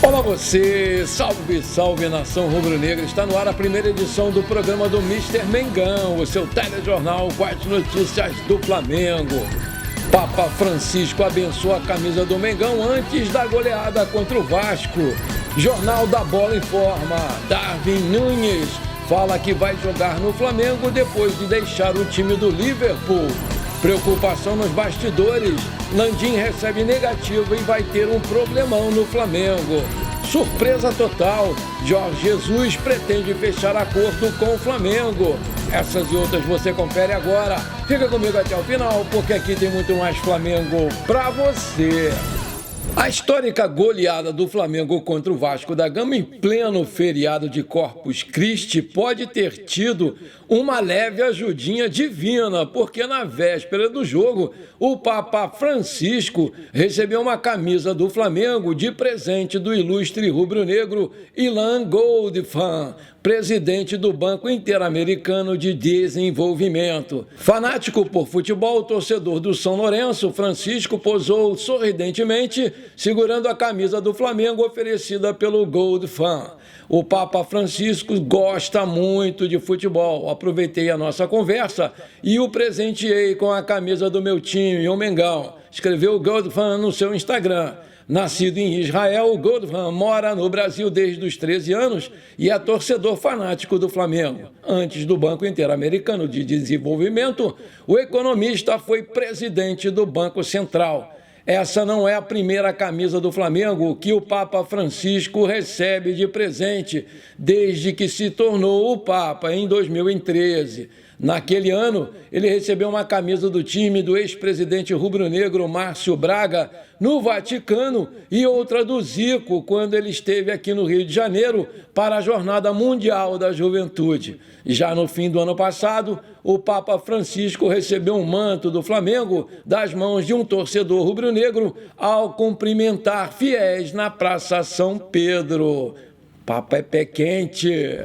Olá você, salve, salve nação rubro-negra, está no ar a primeira edição do programa do Mister Mengão, o seu telejornal com as notícias do Flamengo. Papa Francisco abençoa a camisa do Mengão antes da goleada contra o Vasco. Jornal da Bola informa, Darwin Núñez fala que vai jogar no Flamengo depois de deixar o time do Liverpool. Preocupação nos bastidores, Landim recebe negativo e vai ter um problemão no Flamengo. Surpresa total, Jorge Jesus pretende fechar acordo com o Flamengo. Essas e outras você confere agora. Fica comigo até o final, porque aqui tem muito mais Flamengo pra você. A histórica goleada do Flamengo contra o Vasco da Gama em pleno feriado de Corpus Christi pode ter tido uma leve ajudinha divina, porque na véspera do jogo, o Papa Francisco recebeu uma camisa do Flamengo de presente do ilustre rubro-negro Ilan Goldfan, presidente do Banco Interamericano de Desenvolvimento. Fanático por futebol, torcedor do São Lourenço, Francisco posou sorridentemente segurando a camisa do Flamengo oferecida pelo Goldfan. O Papa Francisco gosta muito de futebol. Aproveitei a nossa conversa e o presenteei com a camisa do meu time, o Mengão, escreveu o Goldfan no seu Instagram. Nascido em Israel, o Goldfan mora no Brasil desde os 13 anos e é torcedor fanático do Flamengo. Antes do Banco Interamericano de Desenvolvimento, o economista foi presidente do Banco Central. Essa não é a primeira camisa do Flamengo que o Papa Francisco recebe de presente desde que se tornou o Papa em 2013. Naquele ano, ele recebeu uma camisa do time do ex-presidente rubro-negro Márcio Braga no Vaticano e outra do Zico quando ele esteve aqui no Rio de Janeiro para a Jornada Mundial da Juventude. Já no fim do ano passado, o Papa Francisco recebeu um manto do Flamengo das mãos de um torcedor rubro-negro ao cumprimentar fiéis na Praça São Pedro. Papa é pé quente.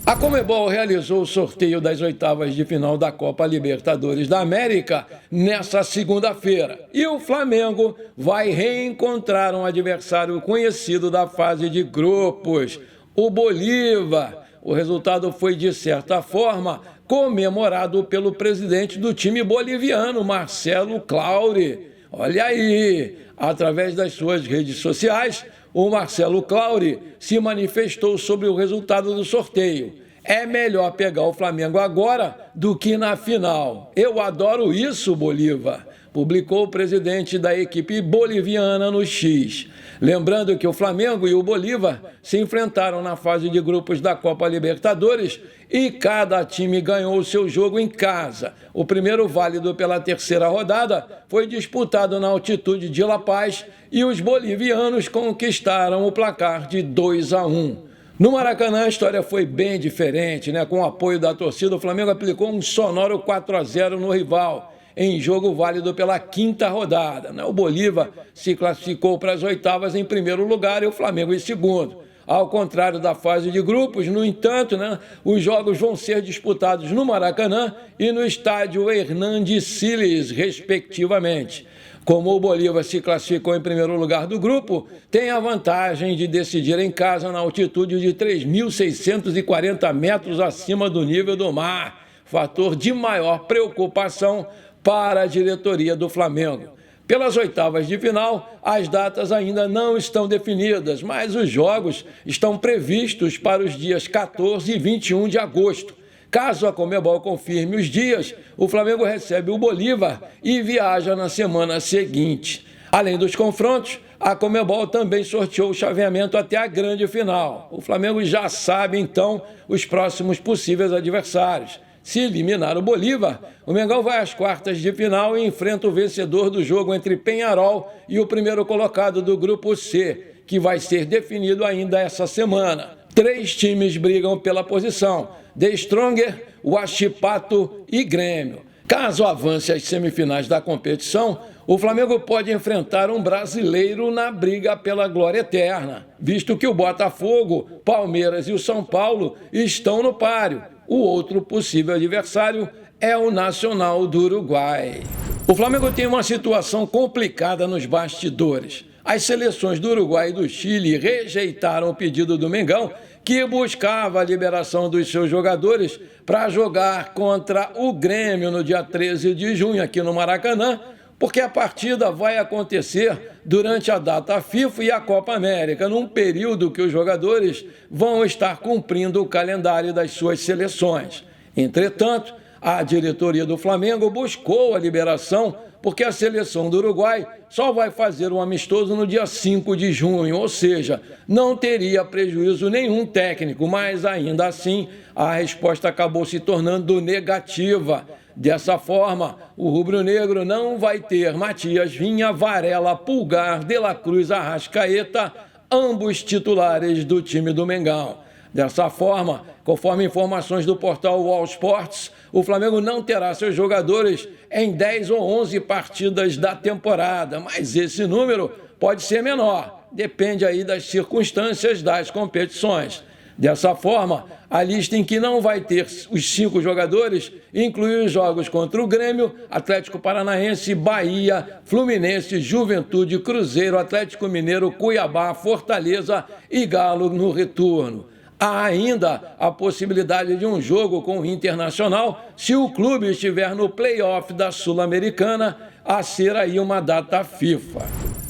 A Conmebol realizou o sorteio das oitavas de final da Copa Libertadores da América nesta segunda-feira. E o Flamengo vai reencontrar um adversário conhecido da fase de grupos, o Bolívar. O resultado foi, de certa forma, comemorado pelo presidente do time boliviano, Marcelo Claure. Olha aí, através das suas redes sociais, o Marcelo Claure se manifestou sobre o resultado do sorteio. É melhor pegar o Flamengo agora do que na final. Eu adoro isso, Bolívar, publicou o presidente da equipe boliviana no X. Lembrando que o Flamengo e o Bolívar se enfrentaram na fase de grupos da Copa Libertadores e cada time ganhou o seu jogo em casa. O primeiro, válido pela terceira rodada, foi disputado na altitude de La Paz e os bolivianos conquistaram o placar de 2-1. No Maracanã, a história foi bem diferente, né? Com o apoio da torcida, o Flamengo aplicou um sonoro 4-0 no rival, em jogo válido pela quinta rodada. O Bolívar se classificou para as oitavas em primeiro lugar e o Flamengo em segundo. Ao contrário da fase de grupos, no entanto, os jogos vão ser disputados no Maracanã e no estádio Hernando Siles, respectivamente. Como o Bolívar se classificou em primeiro lugar do grupo, tem a vantagem de decidir em casa na altitude de 3.640 metros acima do nível do mar, fator de maior preocupação para a diretoria do Flamengo. Pelas oitavas de final, as datas ainda não estão definidas, mas os jogos estão previstos para os dias 14 e 21 de agosto. Caso a Conmebol confirme os dias, o Flamengo recebe o Bolívar e viaja na semana seguinte. Além dos confrontos, a Conmebol também sorteou o chaveamento até a grande final. O Flamengo já sabe, então, os próximos possíveis adversários. Se eliminar o Bolívar, o Mengão vai às quartas de final e enfrenta o vencedor do jogo entre Peñarol e o primeiro colocado do Grupo C, que vai ser definido ainda essa semana. 3 times brigam pela posição: The Stronger, Huachipato e Grêmio. Caso avance às semifinais da competição, o Flamengo pode enfrentar um brasileiro na briga pela glória eterna, visto que o Botafogo, Palmeiras e o São Paulo estão no páreo. O outro possível adversário é o Nacional do Uruguai. O Flamengo tem uma situação complicada nos bastidores. as seleções do Uruguai e do Chile rejeitaram o pedido do Mengão, que buscava a liberação dos seus jogadores para jogar contra o Grêmio no dia 13 de junho, aqui no Maracanã, porque a partida vai acontecer durante a data FIFA e a Copa América, num período que os jogadores vão estar cumprindo o calendário das suas seleções. Entretanto, a diretoria do Flamengo buscou a liberação porque a seleção do Uruguai só vai fazer um amistoso no dia 5 de junho, ou seja, não teria prejuízo nenhum técnico, mas ainda assim a resposta acabou se tornando negativa. Dessa forma, o rubro-negro não vai ter Matias Vinha, Varela, Pulgar, De La Cruz, Arrascaeta, ambos titulares do time do Mengão. Dessa forma, conforme informações do portal All Sports, o Flamengo não terá seus jogadores em 10 ou 11 partidas da temporada, mas esse número pode ser menor, depende aí das circunstâncias das competições. Dessa forma, a lista em que não vai ter os 5 jogadores inclui os jogos contra o Grêmio, Atlético Paranaense, Bahia, Fluminense, Juventude, Cruzeiro, Atlético Mineiro, Cuiabá, Fortaleza e Galo no retorno. Há ainda a possibilidade de um jogo com o Internacional se o clube estiver no play-off da Sul-Americana, a ser aí uma data FIFA.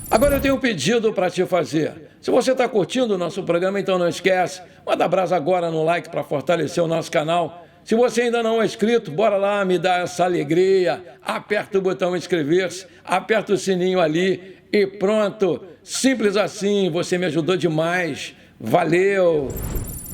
Agora eu tenho um pedido para te fazer. Se você está curtindo o nosso programa, então não esquece, manda brasa agora no like para fortalecer o nosso canal. Se você ainda não é inscrito, bora lá, me dá essa alegria, aperta o botão inscrever-se, aperta o sininho ali e pronto. Simples assim, você me ajudou demais. Valeu!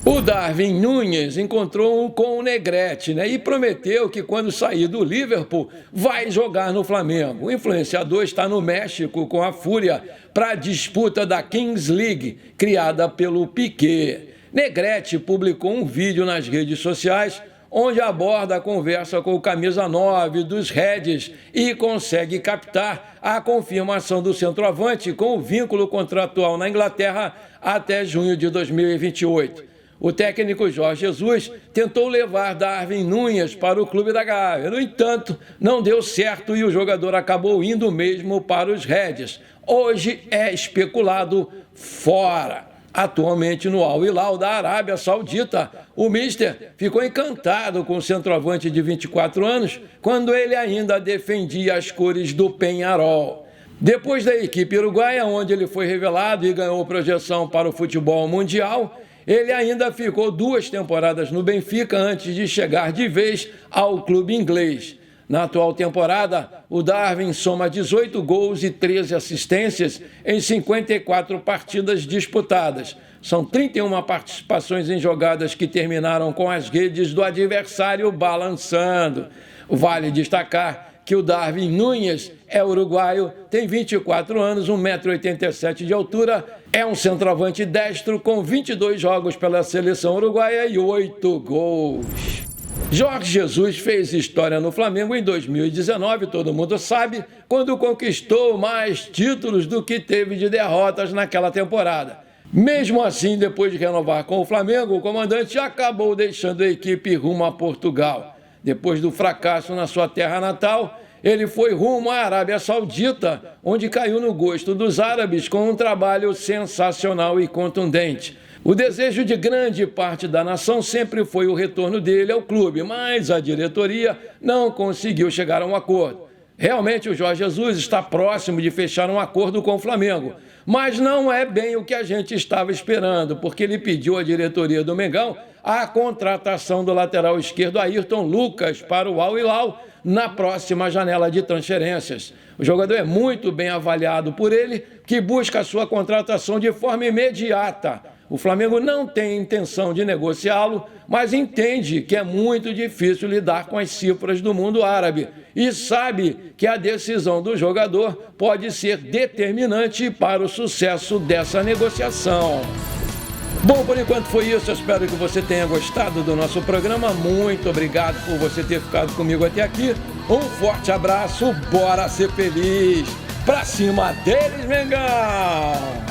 O Darwin Núñez encontrou com o Negrete, e prometeu que quando sair do Liverpool vai jogar no Flamengo. O influenciador está no México com a Fúria para a disputa da Kings League, criada pelo Piqué. Negrete publicou um vídeo nas redes sociais onde aborda a conversa com o camisa 9 dos Reds e consegue captar a confirmação do centroavante com o vínculo contratual na Inglaterra até junho de 2028. O técnico Jorge Jesus tentou levar Darwin Núñez para o clube da Gávea. No entanto, não deu certo e o jogador acabou indo mesmo para os Reds. Hoje é especulado fora. Atualmente no Al Hilal da Arábia Saudita, o Mister ficou encantado com o centroavante de 24 anos quando ele ainda defendia as cores do Peñarol. Depois da equipe uruguaia, onde ele foi revelado e ganhou projeção para o futebol mundial, ele ainda ficou 2 temporadas no Benfica antes de chegar de vez ao clube inglês. Na atual temporada, o Darwin soma 18 gols e 13 assistências em 54 partidas disputadas. São 31 participações em jogadas que terminaram com as redes do adversário balançando. Vale destacar que o Darwin Núñez é uruguaio, tem 24 anos, 1,87 m de altura, é um centroavante destro com 22 jogos pela seleção uruguaia e 8 gols. Jorge Jesus fez história no Flamengo em 2019, todo mundo sabe, quando conquistou mais títulos do que teve de derrotas naquela temporada. Mesmo assim, depois de renovar com o Flamengo, o comandante acabou deixando a equipe rumo a Portugal. Depois do fracasso na sua terra natal, ele foi rumo à Arábia Saudita, onde caiu no gosto dos árabes com um trabalho sensacional e contundente. O desejo de grande parte da nação sempre foi o retorno dele ao clube, mas a diretoria não conseguiu chegar a um acordo. Realmente o Jorge Jesus está próximo de fechar um acordo com o Flamengo, mas não é bem o que a gente estava esperando, porque ele pediu à diretoria do Mengão a contratação do lateral esquerdo Ayrton Lucas para o Al Hilal na próxima janela de transferências. O jogador é muito bem avaliado por ele, que busca a sua contratação de forma imediata. O Flamengo não tem intenção de negociá-lo, mas entende que é muito difícil lidar com as cifras do mundo árabe e sabe que a decisão do jogador pode ser determinante para o sucesso dessa negociação. Bom, por enquanto foi isso. Eu espero que você tenha gostado do nosso programa. Muito obrigado por você ter ficado comigo até aqui. Um forte abraço, bora ser feliz. Pra cima deles, Mengão!